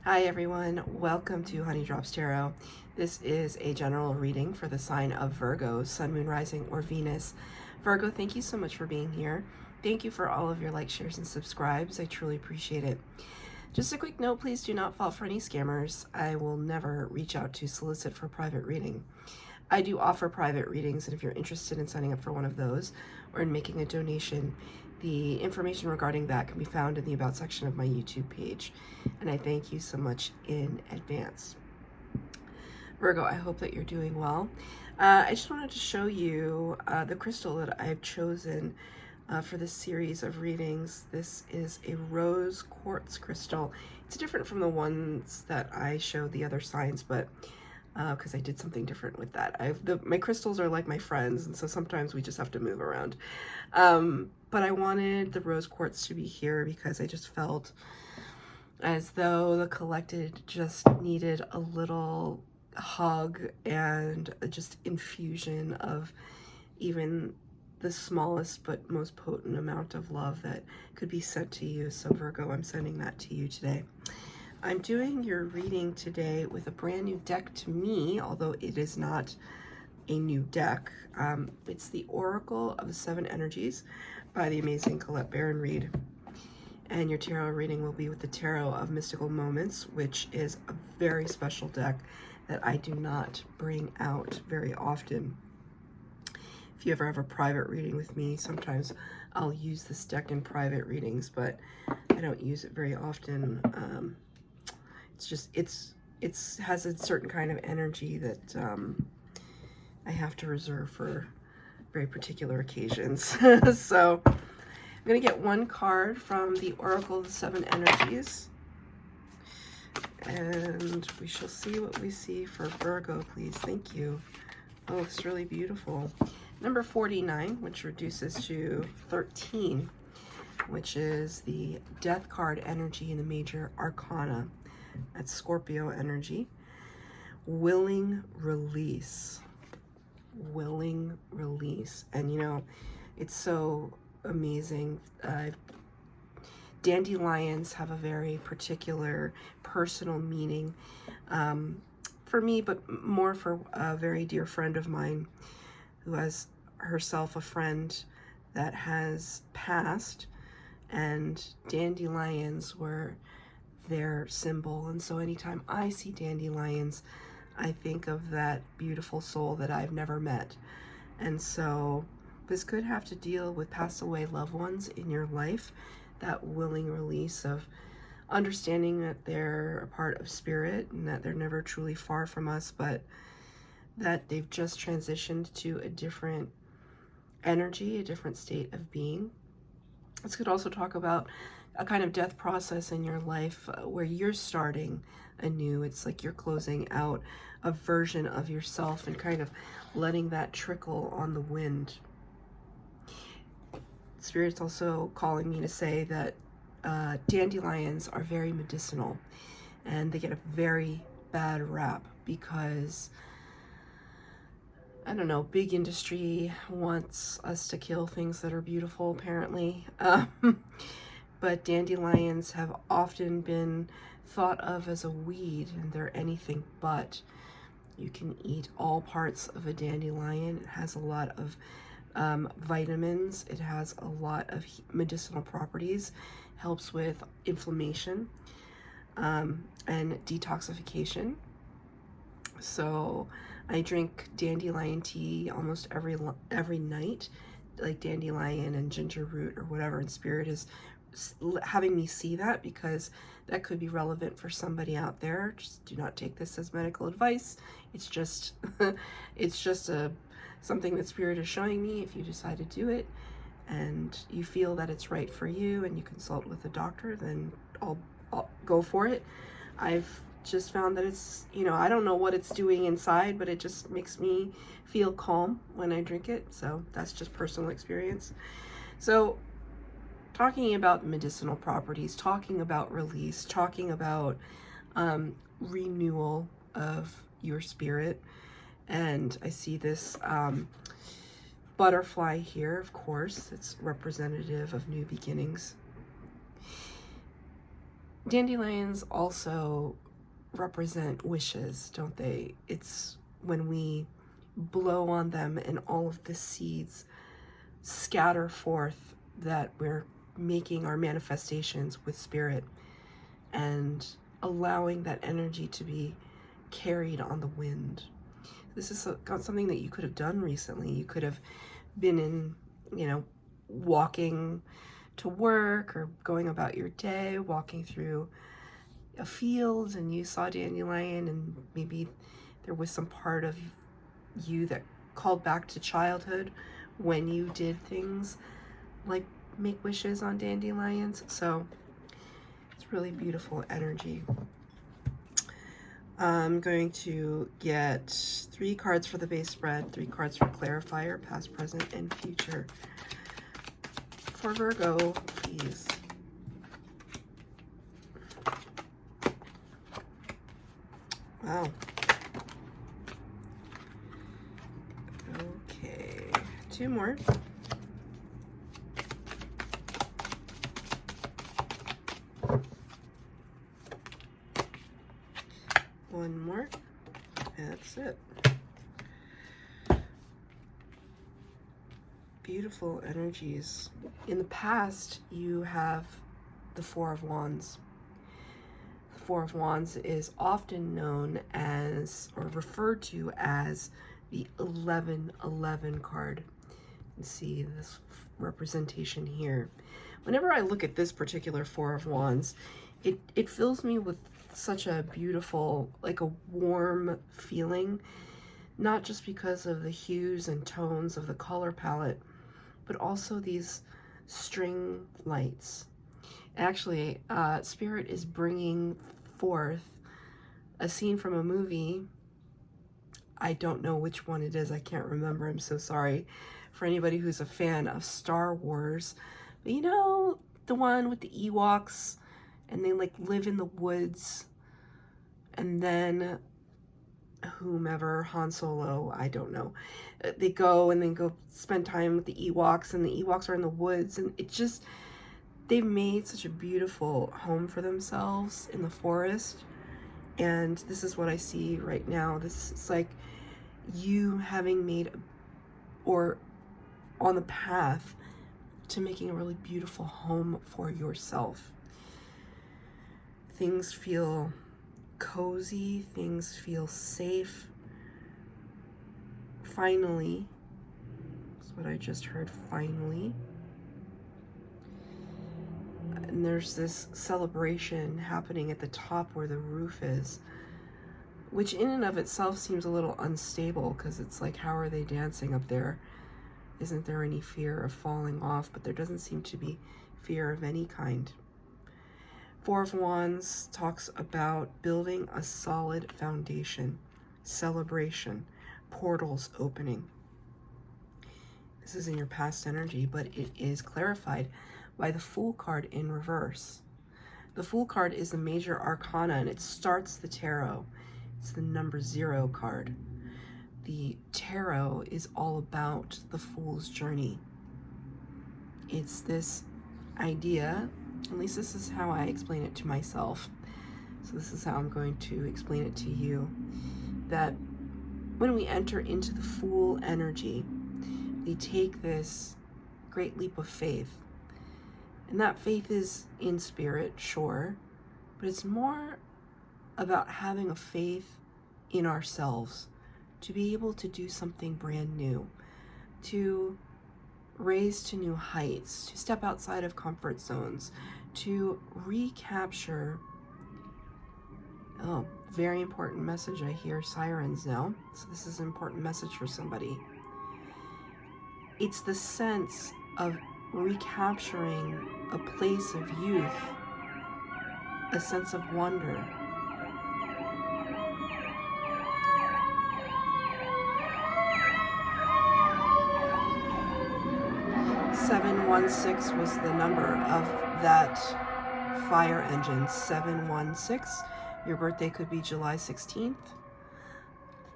Hi everyone, welcome to Honey Drops Tarot. This is a general reading for the sign of Virgo, Sun, Moon, Rising, or Venus. Virgo, thank you so much for being here. Thank you for all of your likes, shares, and subscribes. I truly appreciate it. Just a quick note, please do not fall for any scammers. I will never reach out to solicit for private reading. I do offer private readings, and if you're interested in signing up for one of those or in making a donation, the information regarding that can be found in the About section of my YouTube page, and I thank you so much in advance. Virgo, I hope that you're doing well. I just wanted to show you the crystal that I've chosen for this series of readings. This is a rose quartz crystal. It's different from the ones that I showed the other signs, but because I did something different with that. My crystals are like my friends, and so sometimes we just have to move around. But I wanted the rose quartz to be here because I just felt as though the collected just needed a little hug and just infusion of even the smallest but most potent amount of love that could be sent to you. So Virgo, I'm sending that to you today. I'm doing your reading today with a brand new deck to me, although it is not a new deck. It's the Oracle of the Seven Energies by the amazing Colette Baron-Reid. And your tarot reading will be with the Tarot of Mystical Moments, which is a very special deck that I do not bring out very often. If you ever have a private reading with me, sometimes I'll use this deck in private readings, but I don't use it very often. It has a certain kind of energy that I have to reserve for very particular occasions. So I'm going to get one card from the Oracle of the Seven Energies, and we shall see what we see for Virgo, please. Thank you. Oh, it's really beautiful. Number 49, which reduces to 13, which is the Death card energy in the Major Arcana. That's Scorpio energy. Willing release. Willing release. And you know, it's so amazing. Dandelions have a very particular personal meaning for me, but more for a very dear friend of mine who has herself a friend that has passed, and dandelions were their symbol. And so anytime I see dandelions, I think of that beautiful soul that I've never met. And so this could have to deal with passed away loved ones in your life, that willing release of understanding that they're a part of spirit and that they're never truly far from us, but that they've just transitioned to a different energy, a different state of being. This could also talk about a kind of death process in your life where you're starting anew. It's like you're closing out a version of yourself and kind of letting that trickle on the wind. Spirit's also calling me to say that dandelions are very medicinal, and they get a very bad rap because, I don't know, big industry wants us to kill things that are beautiful, apparently. But dandelions have often been thought of as a weed, and they're anything but. You can eat all parts of a dandelion. It has a lot of vitamins. It has a lot of medicinal properties, helps with inflammation and detoxification. So I drink dandelion tea almost every night, like dandelion and ginger root or whatever, and Spirit is having me see that because that could be relevant for somebody out there. Just do not take this as medical advice. It's just it's just something that Spirit is showing me. If you decide to do it and you feel that it's right for you and you consult with a doctor, then I'll go for it. I've just found that it's, you know, I don't know what it's doing inside, but it just makes me feel calm when I drink it. So that's just personal experience. So talking about medicinal properties, talking about release, talking about renewal of your spirit. And I see this butterfly here, of course. It's representative of new beginnings. Dandelions also represent wishes, don't they? It's when we blow on them and all of the seeds scatter forth that we're making our manifestations with spirit and allowing that energy to be carried on the wind. This is something that you could have done recently. You could have been in, walking to work or going about your day, walking through a field, and you saw dandelion, and maybe there was some part of you that called back to childhood when you did things like make wishes on dandelions. So it's really beautiful energy. I'm going to get 3 cards for the base spread, 3 cards for clarifier, past, present, and future. For Virgo, please. Wow. Okay, 2 more. One more. That's it. Beautiful energies. In the past, you have the 4 of Wands. The 4 of Wands is often known as, or referred to as, the 1111 card. You can see this representation here. Whenever I look at this particular 4 of Wands, it fills me with such a beautiful, like a warm feeling, not just because of the hues and tones of the color palette, but also these string lights. Actually, Spirit is bringing forth a scene from a movie. I don't know which one it is. I can't remember. I'm so sorry for anybody who's a fan of Star Wars. But you know, the one with the Ewoks, and they like live in the woods, and then whomever, Han Solo, I don't know, they go and then go spend time with the Ewoks, and the Ewoks are in the woods, and it just, they've made such a beautiful home for themselves in the forest. And this is what I see right now. This is like you having made, or on the path to making a really beautiful home for yourself. Things feel cozy, things feel safe. Finally, that's what I just heard, finally. And there's this celebration happening at the top where the roof is, which in and of itself seems a little unstable, because it's like, how are they dancing up there? Isn't there any fear of falling off? But there doesn't seem to be fear of any kind. 4 of Wands talks about building a solid foundation, celebration, portals opening. This is in your past energy, but it is clarified by the Fool card in reverse. The Fool card is the major arcana, and it starts the tarot. It's the number 0 card. The tarot is all about the Fool's journey. It's this idea, at least this is how I explain it to myself, so this is how I'm going to explain it to you, that when we enter into the Fool energy, we take this great leap of faith. And that faith is in spirit, sure, but it's more about having a faith in ourselves to be able to do something brand new, to raise to new heights, to step outside of comfort zones, to recapture. Oh, very important message. I hear sirens now. So this is an important message for somebody. It's the sense of recapturing a place of youth, a sense of wonder. "716" was the number of that fire engine. 716. Your birthday could be July 16th.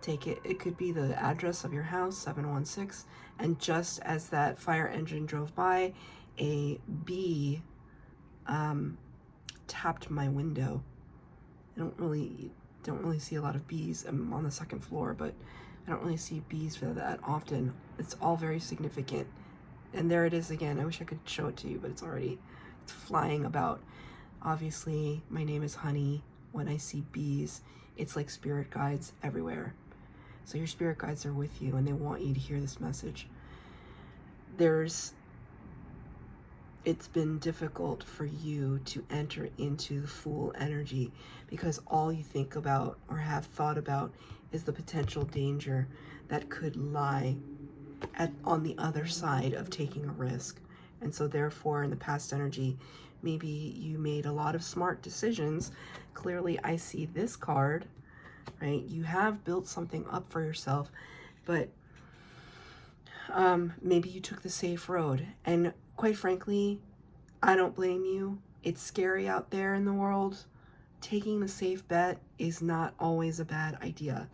Take it. It could be the address of your house, 716. And just as that fire engine drove by, a bee tapped my window. I don't really see a lot of bees. I'm on the second floor, but I don't really see bees for that often. It's all very significant. And there it is again. I wish I could show it to you, but it's flying about. Obviously, my name is Honey. When I see bees, it's like spirit guides everywhere. So your spirit guides are with you, and they want you to hear this message. It's been difficult for you to enter into the Fool energy because all you think about or have thought about is the potential danger that could lie on the other side of taking a risk. And so therefore, in the past energy, maybe you made a lot of smart decisions. Clearly, I see this card, right? You have built something up for yourself, but maybe you took the safe road. And quite frankly, I don't blame you. It's scary out there in the world. Taking the safe bet is not always a bad idea.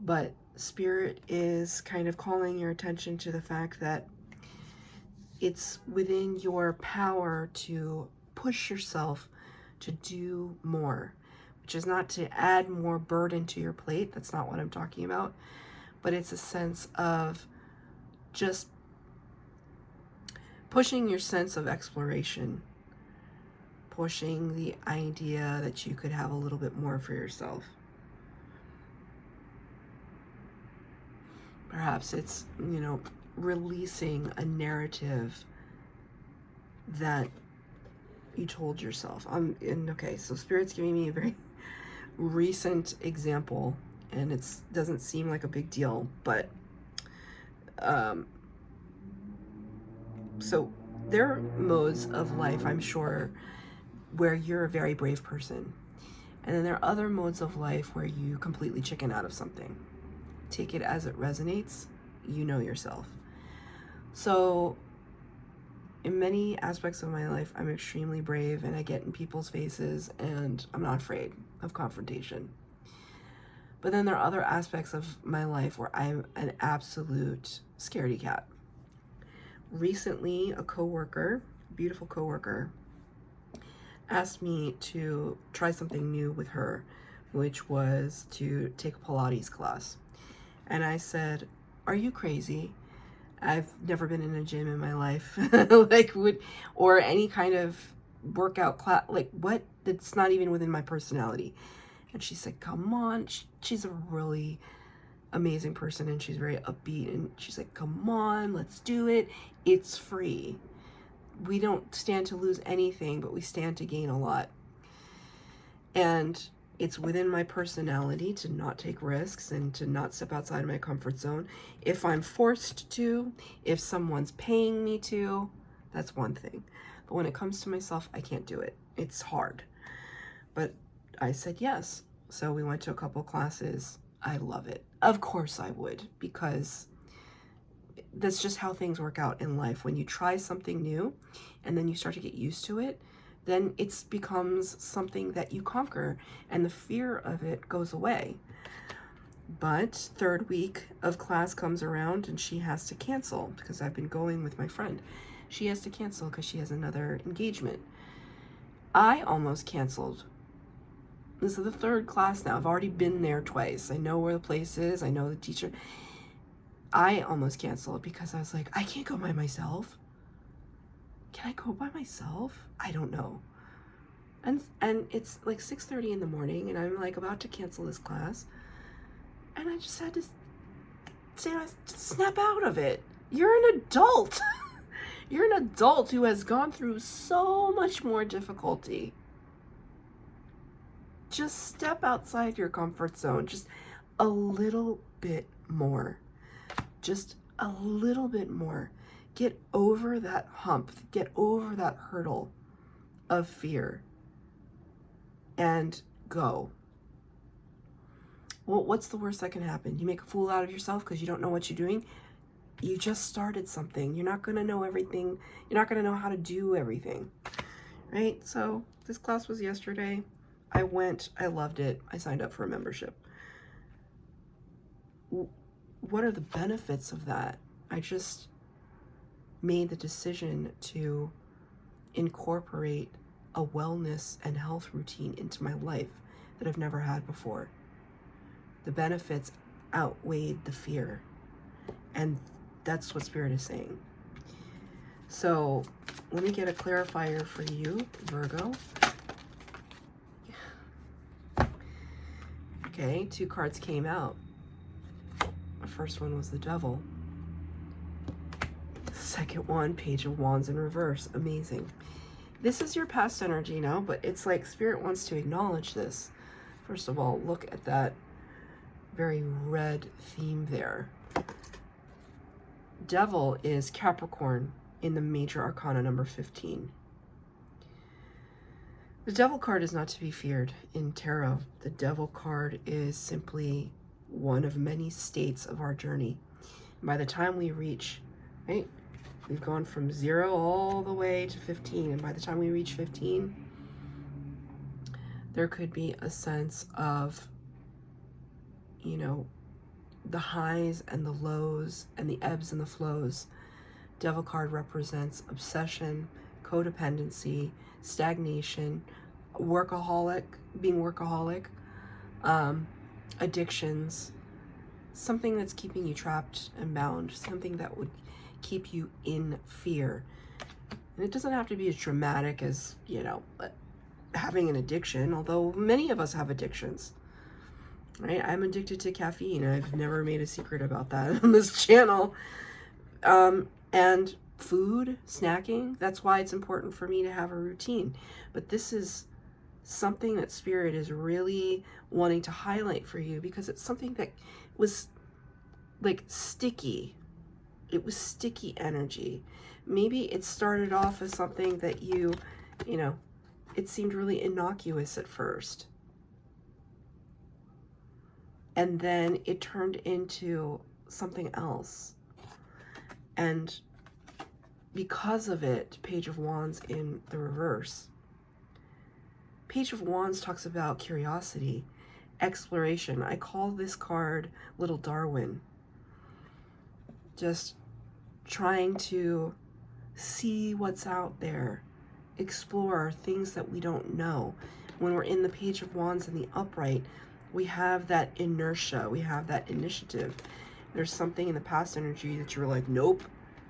But Spirit is kind of calling your attention to the fact that it's within your power to push yourself to do more, which is not to add more burden to your plate. That's not what I'm talking about. But it's a sense of just pushing your sense of exploration, pushing the idea that you could have a little bit more for yourself. Perhaps it's, releasing a narrative that you told yourself. Okay, so Spirit's giving me a very recent example, and it doesn't seem like a big deal, but so there are modes of life, I'm sure, where you're a very brave person. And then there are other modes of life where you completely chicken out of something. Take it as it resonates. You know yourself. So in many aspects of my life, I'm extremely brave, and I get in people's faces, and I'm not afraid of confrontation. But then there are other aspects of my life where I'm an absolute scaredy cat. Recently, a coworker, beautiful coworker, asked me to try something new with her, which was to take a Pilates class. And I said, "Are you crazy? I've never been in a gym in my life." Or any kind of workout class, what? That's not even within my personality. And she said, "Come on." She's a really amazing person, and she's very upbeat, and she's like, "Come on, let's do it. It's free. We don't stand to lose anything, but we stand to gain a lot." And it's within my personality to not take risks and to not step outside of my comfort zone. If I'm forced to, if someone's paying me to, that's one thing. But when it comes to myself, I can't do it. It's hard. But I said yes. So we went to a couple classes. I love it. Of course I would, because that's just how things work out in life. When you try something new and then you start to get used to it, then it becomes something that you conquer, and the fear of it goes away. But third week of class comes around, and she has to cancel because I've been going with my friend. She has to cancel because she has another engagement. I almost canceled. This is the third class now. I've already been there twice. I know where the place is. I know the teacher. I almost canceled because I was like, I can't go by myself. Can I go by myself? I don't know. And it's like 6:30 in the morning, and I'm like about to cancel this class. And I just had to snap out of it. You're an adult. You're an adult who has gone through so much more difficulty. Just step outside your comfort zone. Just a little bit more. Just a little bit more. Get over that hump. Get over that hurdle of fear. And go. Well, what's the worst that can happen? You make a fool out of yourself because you don't know what you're doing. You just started something. You're not going to know everything. You're not going to know how to do everything. Right? So this class was yesterday. I went. I loved it. I signed up for a membership. What are the benefits of that? I just made the decision to incorporate a wellness and health routine into my life that I've never had before. The benefits outweighed the fear. And that's what Spirit is saying. So let me get a clarifier for you, Virgo. Okay, 2 cards came out. The first one was the Devil. The second one, Page of Wands in reverse. Amazing. This is your past energy now, but it's like Spirit wants to acknowledge this. First of all, look at that very red theme there. Devil is Capricorn in the major arcana number 15. The Devil card is not to be feared in tarot. The Devil card is simply one of many states of our journey. And by the time we reach, right, we've gone from 0 all the way to 15. And by the time we reach 15, there could be a sense of, you know, the highs and the lows and the ebbs and the flows. Devil card represents obsession, codependency, stagnation, being workaholic, addictions, something that's keeping you trapped and bound, something that would keep you in fear. And it doesn't have to be as dramatic as, you know, having an addiction, although many of us have addictions, right? I'm addicted to caffeine. I've never made a secret about that on this channel. And food, snacking, that's why it's important for me to have a routine. But this is something that Spirit is really wanting to highlight for you, because it's something that was like sticky. It was sticky energy. Maybe it started off as something that you know, it seemed really innocuous at first. And then it turned into something else. And because of it, Page of Wands in the reverse. Page of Wands talks about curiosity, exploration. I call this card Little Darwin. Just trying to see what's out there, explore things that we don't know. When we're in the Page of Wands in the upright, we have that inertia, we have that initiative. There's something in the past energy that you're like, nope,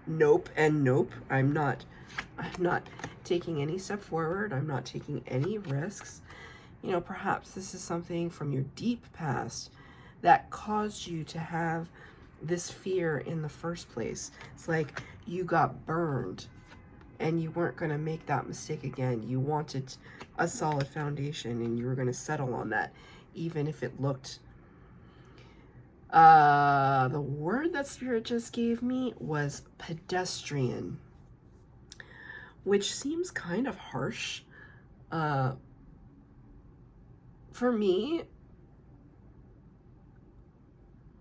nope, and nope. I'm not taking any step forward. I'm not taking any risks. You know, perhaps this is something from your deep past that caused you to have this fear in the first place. It's like you got burned and you weren't going to make that mistake again. You wanted a solid foundation and you were going to settle on that, even if it looked, the word that Spirit just gave me was pedestrian, which seems kind of harsh. For me,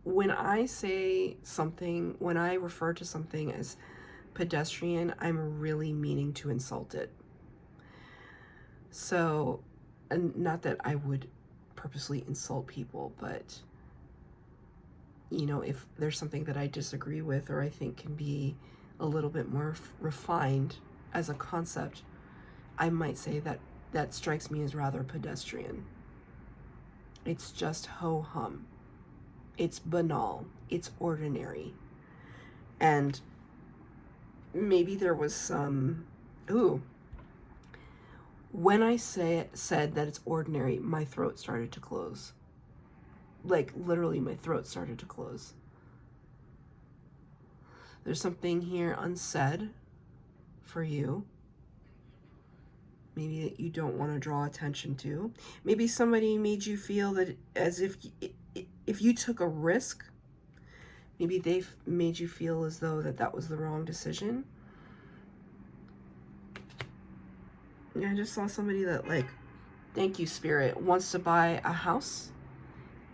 when I say something, when I refer to something as pedestrian, I'm really meaning to insult it. So, and not that I would purposely insult people, but, you know, if there's something that I disagree with or I think can be a little bit more refined as a concept, I might say that that strikes me as rather pedestrian. It's just ho-hum. It's banal. It's ordinary. And maybe there was some, when I said that it's ordinary, my throat started to close. Like, literally, my throat started to close. There's something here unsaid for you. Maybe that you don't want to draw attention to. Maybe somebody made you feel that as if you took a risk, maybe they've made you feel as though that was the wrong decision. I just saw somebody that, like, thank you, Spirit, wants to buy a house,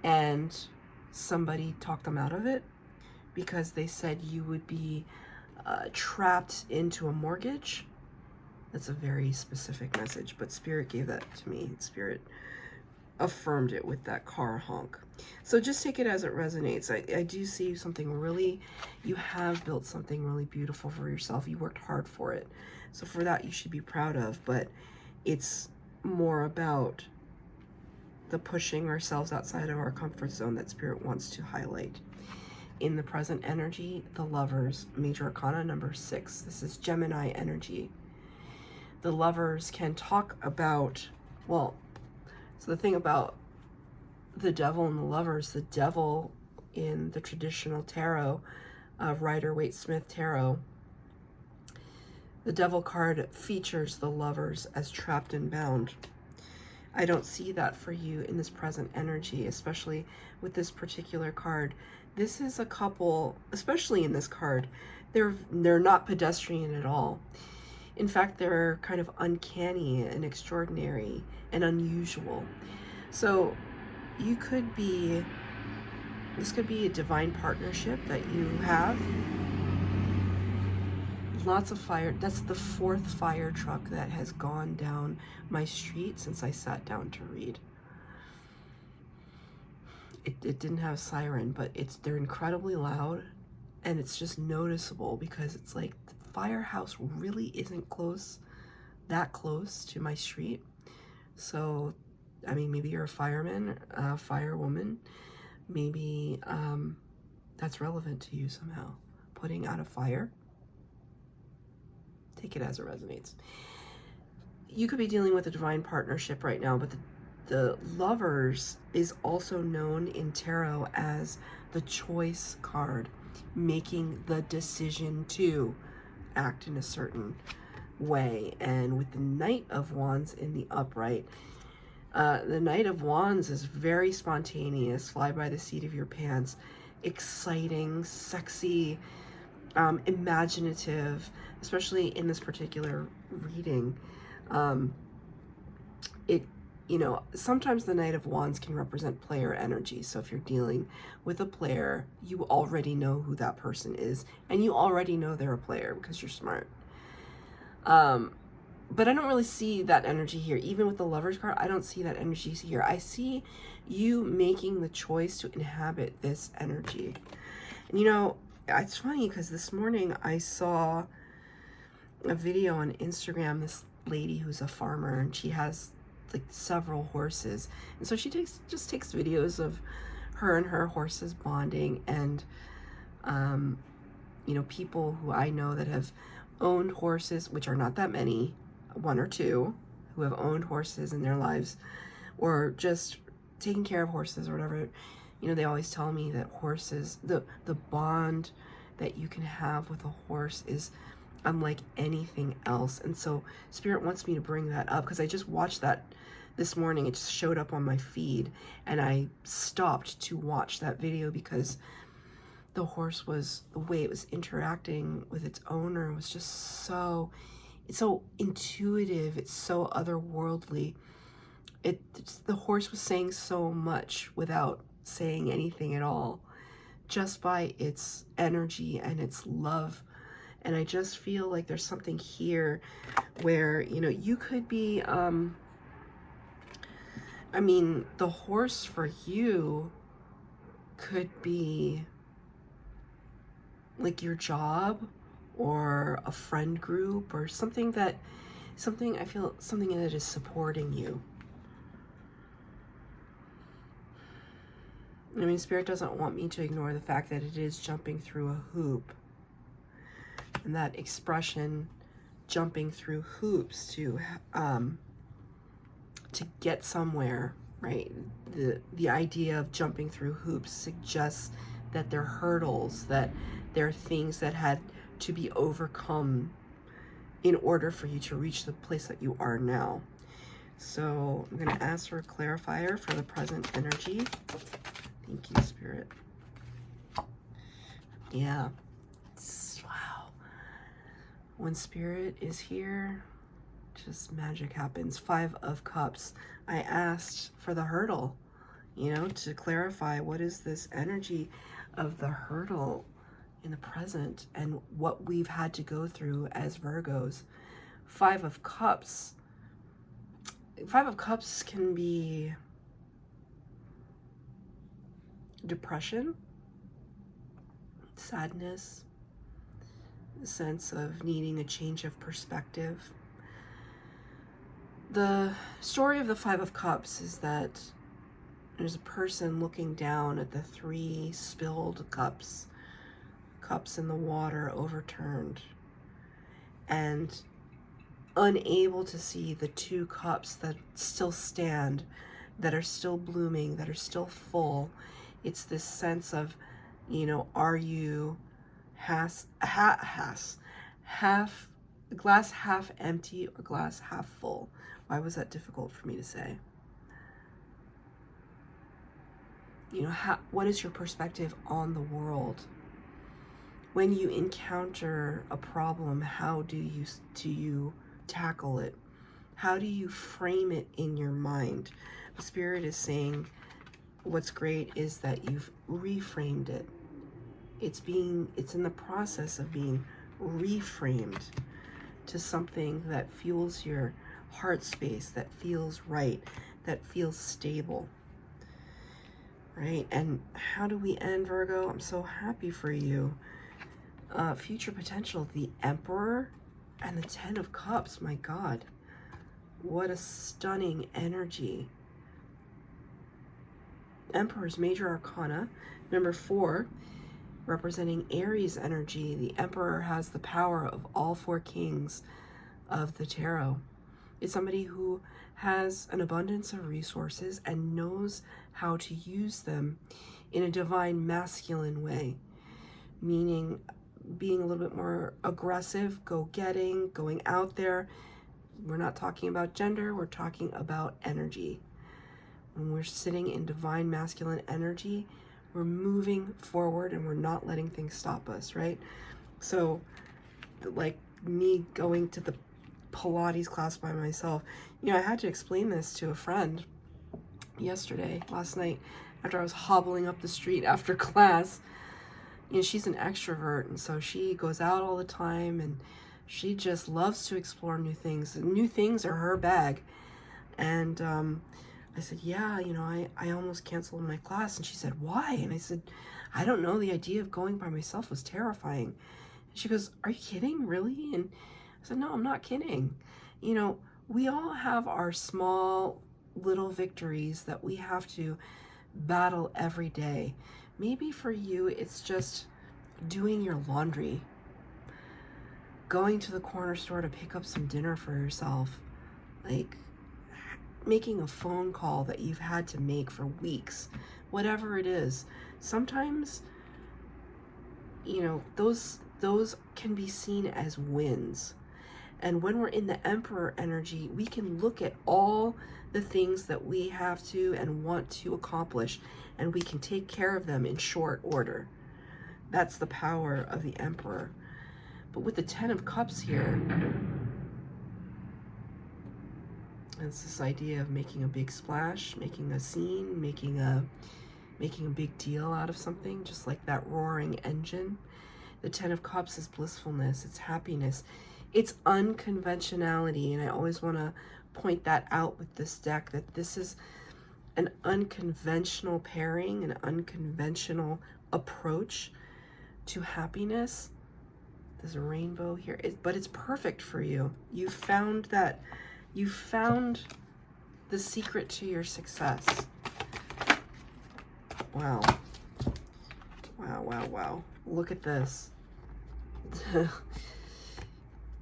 and somebody talked them out of it because they said you would be trapped into a mortgage. That's a very specific message, but Spirit gave that to me. Spirit affirmed it with that car honk. So just take it as it resonates. I do see something really, you have built something really beautiful for yourself. You worked hard for it. So for that, you should be proud of. But it's more about the pushing ourselves outside of our comfort zone that Spirit wants to highlight. In the present energy, the Lovers, Major Arcana number 6. This is Gemini energy. The Lovers can talk about, well, so the thing about the Devil and the Lovers, the Devil in the traditional tarot of Rider-Waite-Smith tarot, the Devil card features the Lovers as trapped and bound. I don't see that for you in this present energy, especially with this particular card. This is a couple, especially in this card, they're not pedestrian at all. In fact, they're kind of uncanny and extraordinary and unusual. So you could be, this could be a divine partnership that you have. Lots of fire. That's the 4th fire truck that has gone down my street since I sat down to read. It didn't have a siren, but they're incredibly loud, and it's just noticeable because it's like the firehouse really isn't that close to my street. So, I mean, maybe you're a fireman, a firewoman, maybe that's relevant to you somehow. Putting out a fire. Take it as it resonates. You could be dealing with a divine partnership right now, but the Lovers is also known in tarot as the choice card, making the decision to act in a certain way. And with the Knight of Wands in the upright, the Knight of Wands is very spontaneous, fly by the seat of your pants, exciting, sexy, imaginative, especially in this particular reading. You know, sometimes the Knight of Wands can represent player energy. So if you're dealing with a player, you already know who that person is, and you already know they're a player because you're smart. But I don't really see that energy here. Even with the Lovers card, I don't see that energy here. I see you making the choice to inhabit this energy. And you know, it's funny because this morning I saw a video on Instagram, this lady who's a farmer, and she has like several horses, and so she just takes videos of her and her horses bonding. And you know, people who I know that have owned horses, which are not that many, 1 or 2, who have owned horses in their lives or just taking care of horses or whatever, you know, they always tell me that horses, the bond that you can have with a horse is unlike anything else. And so Spirit wants me to bring that up because I just watched that this morning. It just showed up on my feed, and I stopped to watch that video because the horse was, the way it was interacting with its owner was just it's so intuitive. It's so otherworldly. The horse was saying so much without saying anything at all, just by its energy and its love. And I just feel like there's something here where, you know, you could be, I mean, the horse for you could be like your job or a friend group or something that is supporting you. I mean, Spirit doesn't want me to ignore the fact that it is jumping through a hoop. And that expression, jumping through hoops to get somewhere, right? The idea of jumping through hoops suggests that there are hurdles, that there are things that had to be overcome in order for you to reach the place that you are now. So I'm going to ask for a clarifier for the present energy. Thank you, Spirit. Yeah. Wow. When Spirit is here, just magic happens. 5 of Cups. I asked for the hurdle, you know, to clarify what is this energy of the hurdle in the present and what we've had to go through as Virgos. 5 of Cups. 5 of Cups can be depression, sadness, a sense of needing a change of perspective. The story of the Five of Cups is that there's a person looking down at the 3 spilled cups, cups in the water overturned, and unable to see the 2 cups that still stand, that are still blooming, that are still full. It's this sense of, you know, are you half glass half empty or glass half full? Why was that difficult for me to say? You know, what is your perspective on the world? When you encounter a problem, how do you tackle it? How do you frame it in your mind? The Spirit is saying what's great is that you've reframed it. It's in the process of being reframed to something that fuels your heart space, that feels right, that feels stable. Right? And how do we end, Virgo? I'm so happy for you. Future potential, the Emperor and the 10 of Cups. My God, what a stunning energy. Emperor's major arcana, number 4, representing Aries energy. The Emperor has the power of all 4 kings of the tarot. It's somebody who has an abundance of resources and knows how to use them in a divine masculine way, meaning being a little bit more aggressive, go-getting, going out there. We're not talking about gender, we're talking about energy. When we're sitting in divine masculine energy, we're moving forward and we're not letting things stop us, right? So, like me going to the Pilates class by myself, you know, I had to explain this to a friend last night, after I was hobbling up the street after class. You know, she's an extrovert, and so she goes out all the time, and she just loves to explore new things. New things are her bag. And I said, yeah, you know, I almost canceled my class. And she said, why? And I said, I don't know. The idea of going by myself was terrifying. And she goes, are you kidding? Really? And I said, no, I'm not kidding. You know, we all have our small little victories that we have to battle every day. Maybe for you, it's just doing your laundry, going to the corner store to pick up some dinner for yourself, like making a phone call that you've had to make for weeks, whatever it is. Sometimes, you know, those can be seen as wins. And when we're in the Emperor energy, we can look at all the things that we have to and want to accomplish, and we can take care of them in short order. That's the power of the Emperor. But with the 10 of Cups here, it's this idea of making a big splash, making a scene, making a big deal out of something, just like that roaring engine. The 10 of Cups is blissfulness, it's happiness, it's unconventionality, and I always want to point that out with this deck, that this is an unconventional pairing, an unconventional approach to happiness. There's a rainbow here, but it's perfect for you. You found the secret to your success. Wow. Wow, wow, wow. Look at this.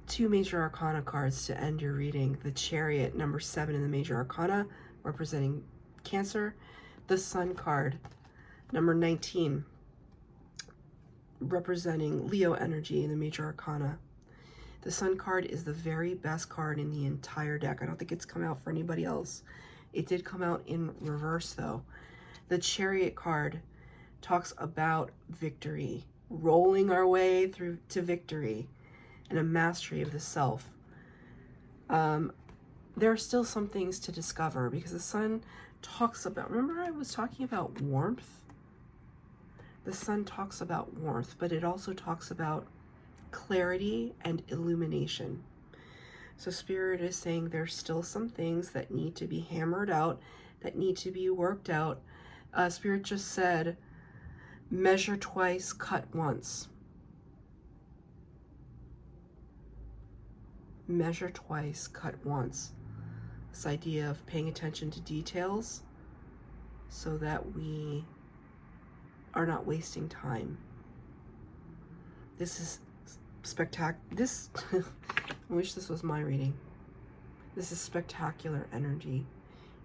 2 major arcana cards to end your reading. The Chariot, number 7 in the major arcana, representing Cancer. The Sun card, number 19, representing Leo energy in the major arcana. The Sun card is the very best card in the entire deck. I don't think it's come out for anybody else. It did come out in reverse, though. The Chariot card talks about victory, rolling our way through to victory, and a mastery of the self. There are still some things to discover, because the Sun talks about, remember I was talking about warmth? The Sun talks about warmth, but it also talks about clarity and illumination. So Spirit is saying there's still some things that need to be hammered out, that need to be worked out. Spirit just said, measure twice, cut once. Measure twice, cut once. This idea of paying attention to details so that we are not wasting time. This is spectacular. I wish this was my reading. This is spectacular energy.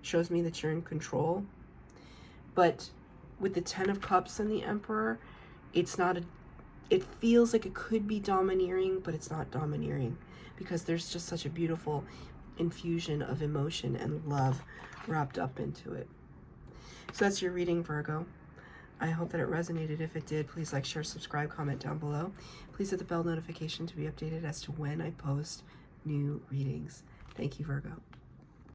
Shows me that you're in control. But with the Ten of Cups and the Emperor, it's not it feels like it could be domineering, but it's not domineering, because there's just such a beautiful infusion of emotion and love wrapped up into it. So that's your reading, Virgo. I hope that it resonated. If it did, please like, share, subscribe, comment down below. Please hit the bell notification to be updated as to when I post new readings. Thank you, Virgo.